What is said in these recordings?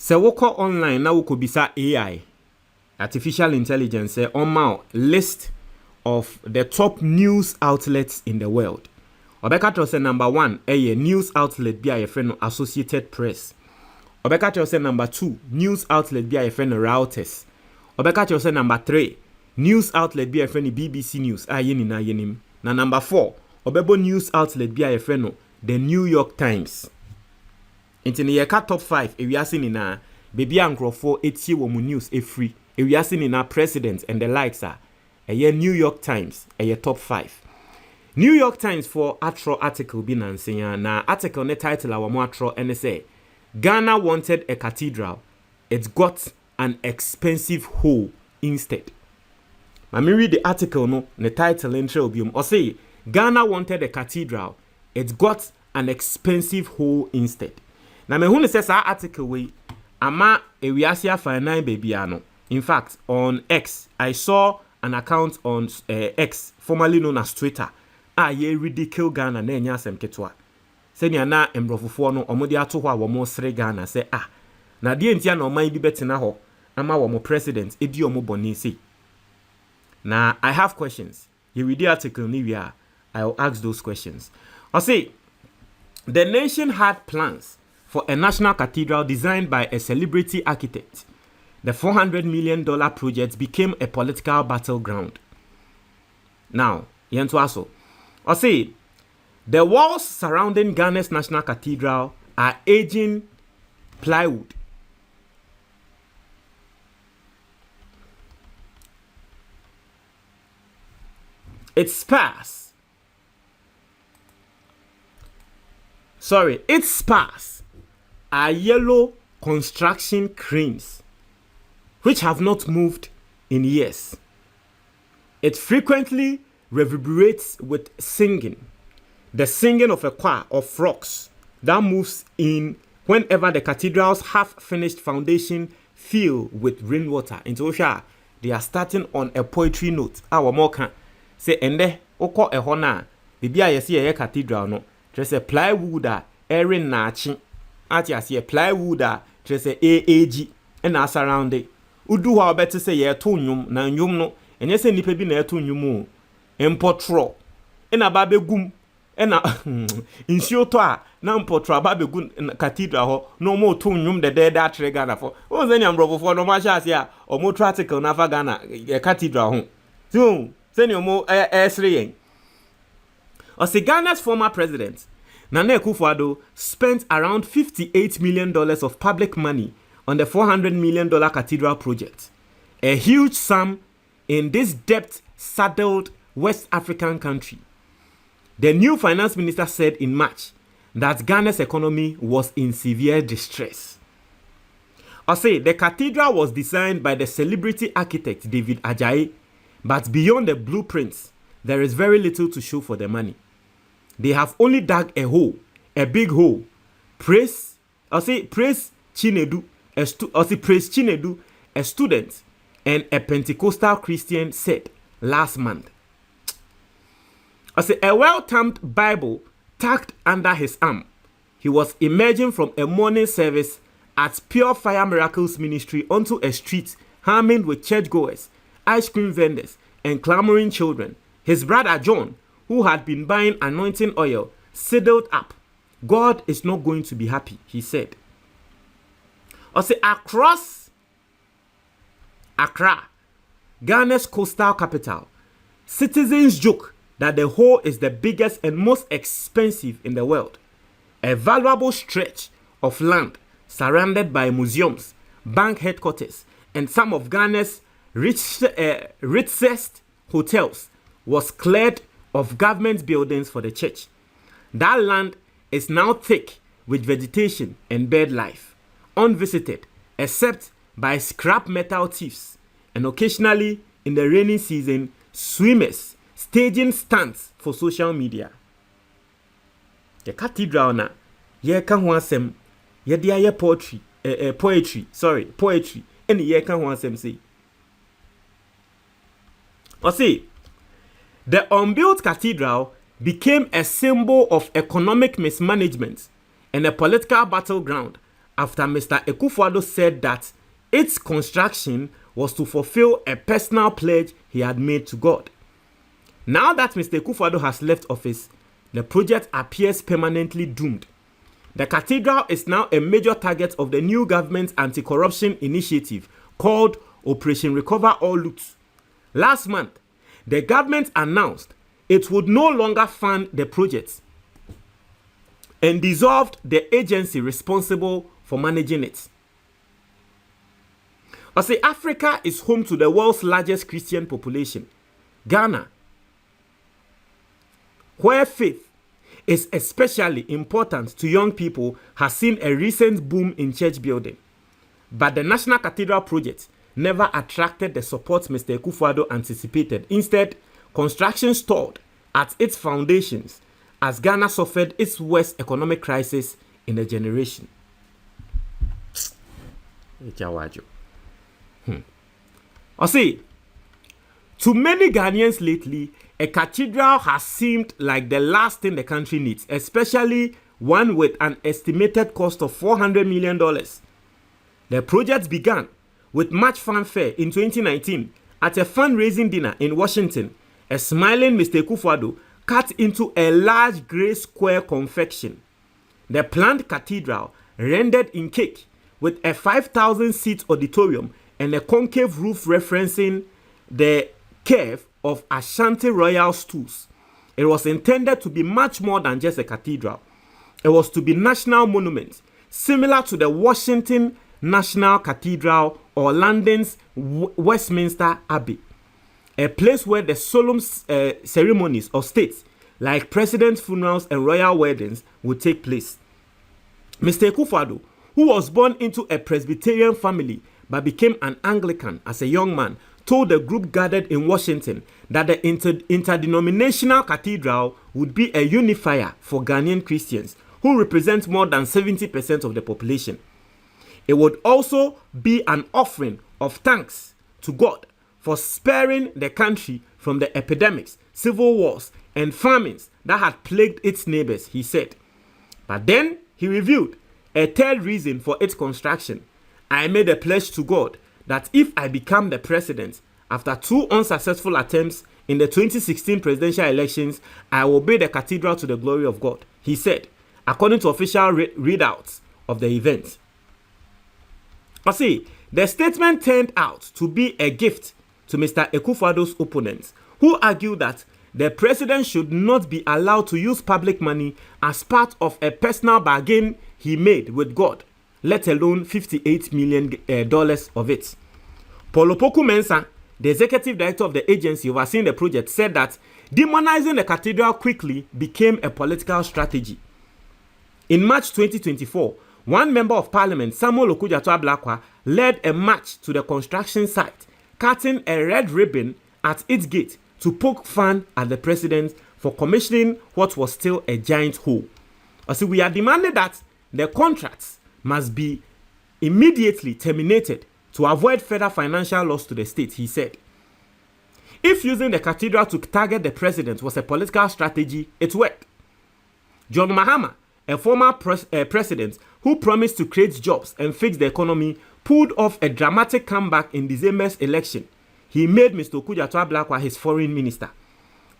Se woko online na woko bisa AI, artificial intelligence, on my list of the top news outlets in the world. Obeka to say number 1, news outlet bi a friend Associated Press. Obeka to say number 2, news outlet bi a friend Reuters. Obeka to say number 3, news outlet bi a friend BBC News. Yeni na yenim. Na number 4, obebo news outlet bi a friend the New York Times. Inti ne yeka top 5 ewiase ni na baby ankrofo etie wo mu news free. Ewiase ni na president and the likes are New York Times top 5. New York Times for atro article bi nansenya na article ne title a wo atro ene say Ghana wanted a cathedral, it got an expensive hole instead. Let me read the article no the title intro biom or say Ghana wanted a cathedral, it got an expensive hole instead. Na me hu say sa article we ama ewiasia finance baby ano. In fact, on X I saw an account on X, formerly known as Twitter. Ye ridicule Ghana na enya asem ketwa. Se nya na embrofofo no omode ato ho a wo mo sre Ghana se na de entia na oman bi betena ho ama wo mo president edi omo boni se. Na I have questions. You read the article ni wia I'll ask those questions. I say the nation had plans for a national cathedral designed by a celebrity architect. The $400 million project became a political battleground. Now, yentuaso. I say, the walls surrounding Ghana's National Cathedral are aging plywood. Its spars are yellow construction cranes which have not moved in years. It frequently reverberates with singing, the singing of a choir of frogs that moves in whenever the cathedral's half-finished foundation fill with rainwater. Into Osha, they are starting on a poetry note. Our moka say ende oko ehona bibia yesi ye cathedral no just a plywood a erin nachi ati asi plywood a just a AAG and as around it. Udu ha obete say ye to nwum na nwum no enye se nipa bi na eto nwum o empotro ena ba begum ena insio to a na empotro ba begum cathedral ho no mo to nwum de that Ghana for o ze nya mbrofo no ma sha ase a o mo article na fa Ghana cathedral ho so se ni o mo esre yen o se Ghana's former president Nana Akufo Addois spent around $58 million of public money on the $400 million cathedral project, a huge sum in this debt-saddled West African country. The new finance minister said in March that Ghana's economy was in severe distress. I say the cathedral was designed by the celebrity architect David Ajayi, but beyond the blueprints, there is very little to show for the money. They have only dug a hole, a big hole. Praise Chinedu, a student and a Pentecostal Christian said last month. A well-timed Bible tucked under his arm. He was emerging from a morning service at Pure Fire Miracles Ministry onto a street harming with churchgoers, ice cream vendors, and clamoring children. His brother John, who had been buying anointing oil, sidled up. God is not going to be happy, he said. Across Accra, Ghana's coastal capital, citizens joke that the hole is the biggest and most expensive in the world. A valuable stretch of land surrounded by museums, bank headquarters, and some of Ghana's richest hotels was cleared of government buildings for the church. That land is now thick with vegetation and bird life, unvisited except by scrap metal thieves, and occasionally in the rainy season, swimmers staging stunts for social media. The cathedral na ye ka ho asem ye de aye poetry and ye ka ho asem say. Or say the unbuilt cathedral became a symbol of economic mismanagement and a political battleground after Mr. Akufo Addo said that its construction was to fulfill a personal pledge he had made to God. Now that Mr. Akufo Addo has left office, the project appears permanently doomed. The cathedral is now a major target of the new government's anti-corruption initiative called Operation Recover All Loot. Last month, the government announced it would no longer fund the project and dissolved the agency responsible for managing it. Africa is home to the world's largest Christian population, Ghana, where faith is especially important to young people, has seen a recent boom in church building. But the National Cathedral project never attracted the support Mr. Akufo Addo anticipated. Instead, construction stalled at its foundations as Ghana suffered its worst economic crisis in a generation. To many Ghanaians lately, a cathedral has seemed like the last thing the country needs, especially one with an estimated cost of $400 million. The project began with much fanfare in 2019 at a fundraising dinner in Washington. A smiling Mr. Akufo Addo cut into a large grey square confection. The planned cathedral, rendered in cake, with a 5,000-seat auditorium and a concave roof referencing the curve of Ashanti royal stools. It was intended to be much more than just a cathedral. It was to be national monument, similar to the Washington National Cathedral or London's Westminster Abbey, a place where the solemn ceremonies of state, like president's funerals and royal weddings, would take place. Mr. Akufo Addo, who was born into a Presbyterian family but became an Anglican as a young man, told the group gathered in Washington that the interdenominational cathedral would be a unifier for Ghanaian Christians, who represent more than 70% of the population. It would also be an offering of thanks to God for sparing the country from the epidemics, civil wars, and famines that had plagued its neighbors, he said. But then he revealed a third reason for its construction. I made a pledge to God that if I become the president, after 2 unsuccessful attempts in the 2016 presidential elections, I will build the cathedral to the glory of God, he said, according to official readouts of the event. The statement turned out to be a gift to Mr. Akufo Addo's opponents, who argued that the president should not be allowed to use public money as part of a personal bargain he made with God, let alone $58 million of it. Paul Opoku Mensah, the executive director of the agency overseeing the project, said that demonizing the cathedral quickly became a political strategy. In March 2024, one member of parliament, Samuel Okudzato-Ablakwa, led a march to the construction site, cutting a red ribbon at its gate to poke fun at the president for commissioning what was still a giant hole. We are demanding that the contracts must be immediately terminated to avoid further financial loss to the state, he said. If using the cathedral to target the president was a political strategy, it worked. John Mahama, a former president who promised to create jobs and fix the economy, pulled off a dramatic comeback in December's election. He made Mr. Okudzato-Ablakwa his foreign minister.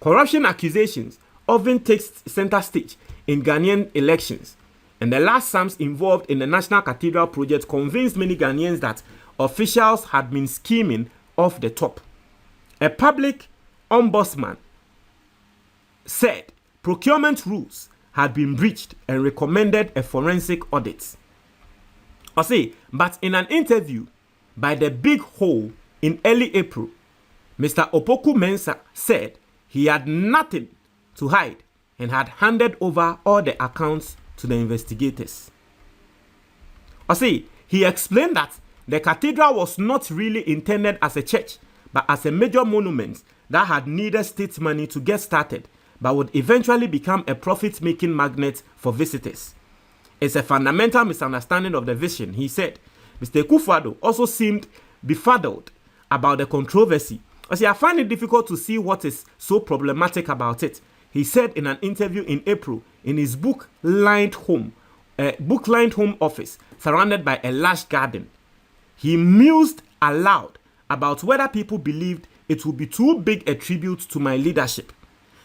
Corruption accusations often take center stage in Ghanaian elections, and the last sums involved in the National Cathedral project convinced many Ghanaians that officials had been scheming off the top. A public ombudsman said procurement rules had been breached and recommended a forensic audit. But in an interview by The Big Hole in early April, Mr. Opoku Mensah said he had nothing to hide and had handed over all the accounts to the investigators. He explained that the cathedral was not really intended as a church, but as a major monument that had needed state money to get started, but would eventually become a profit-making magnet for visitors. It's a fundamental misunderstanding of the vision, he said. Mr. Akufo Addo also seemed befuddled about the controversy. I find it difficult to see what is so problematic about it, he said in an interview in April in his book Lined Home, book-lined home office surrounded by a lush garden. He mused aloud about whether people believed it would be too big a tribute to my leadership.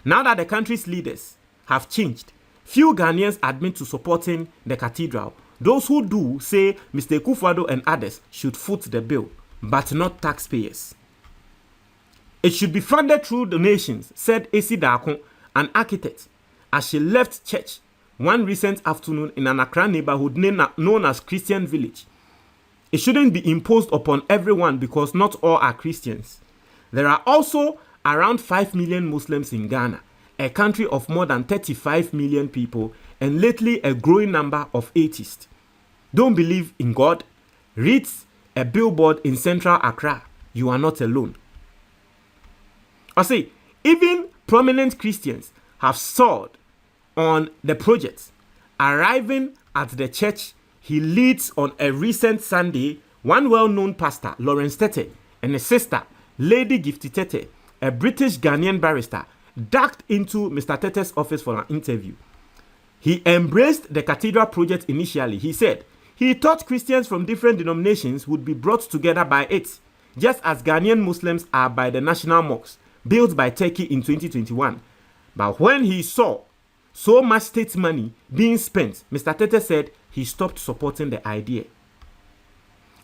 Now that the country's leaders have changed, few Ghanaians admit to supporting the cathedral. Those who do say Mr. Akufo Addois and others should foot the bill, but not taxpayers. It should be funded through donations, said A.C. Darko, an architect, as she left church one recent afternoon in an Accra neighborhood known as Christian Village. It shouldn't be imposed upon everyone because not all are Christians. There are also around 5 million Muslims in Ghana, a country of more than 35 million people, and lately a growing number of atheists. Don't believe in God? Read a billboard in central Accra. You are not alone. I say, even prominent Christians have soared on the project. Arriving at the church he leads on a recent Sunday, one well-known pastor, Lawrence Tete, and his sister, Lady Gifty Tete, a British Ghanaian barrister, ducked into Mr. Tete's office for an interview. He embraced the cathedral project initially. He said he thought Christians from different denominations would be brought together by it, just as Ghanaian Muslims are by the National Mosque, built by Turkey in 2021. But when he saw so much state money being spent, Mr. Tete said he stopped supporting the idea.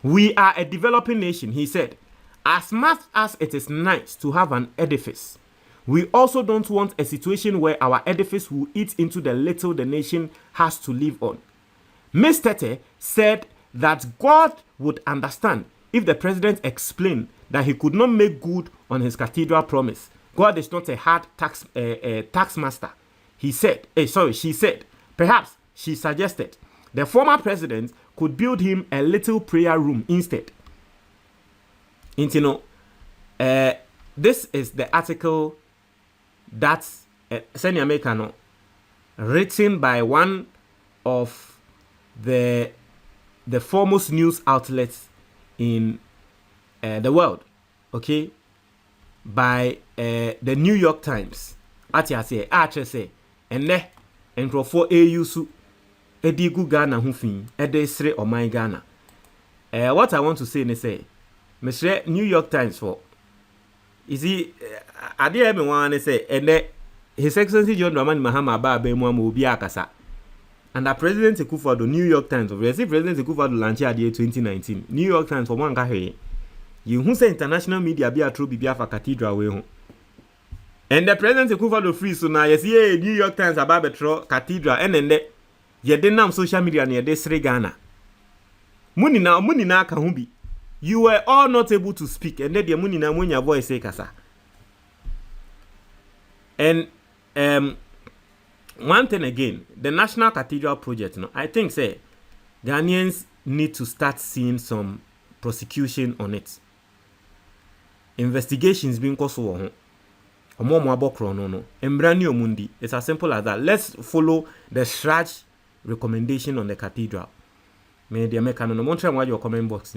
We are a developing nation, he said. As much as it is nice to have an edifice, we also don't want a situation where our edifice will eat into the little the nation has to live on. Ms. Tete said that God would understand if the president explained that he could not make good on his cathedral promise. God is not a hard tax master. She said, perhaps she suggested the former president could build him a little prayer room instead. And you know, this is the article that's Senior Americano, written by one of the foremost news outlets in the world, okay, by the New York Times. Say, and for AUSU Edigu Ghana Hufin, Edesre or my Ghana. What I want to say is Mr. New York Times for is he I did everyone say and His Excellency John Dramani Mahama Ba Mwamu Biakasa. And the President Akufo Addois, New York Times, of President Akufo Addois launch year 2019. New York Times for one guy. You who say international media be a true Biafra cathedral way home. And the President Akufo Addois free so now you see New York Times about the cathedral and then you didn't social media near this Ghana. Muni na kahumbi. You were all not able to speak, and then the muni na when your voice say kasa. And one thing again, the National Cathedral Project, I think say Ghanaians need to start seeing some prosecution on it. Investigations being caused for it's as simple as that. Let's follow the Shraj recommendation on the cathedral. May the American no your comment box.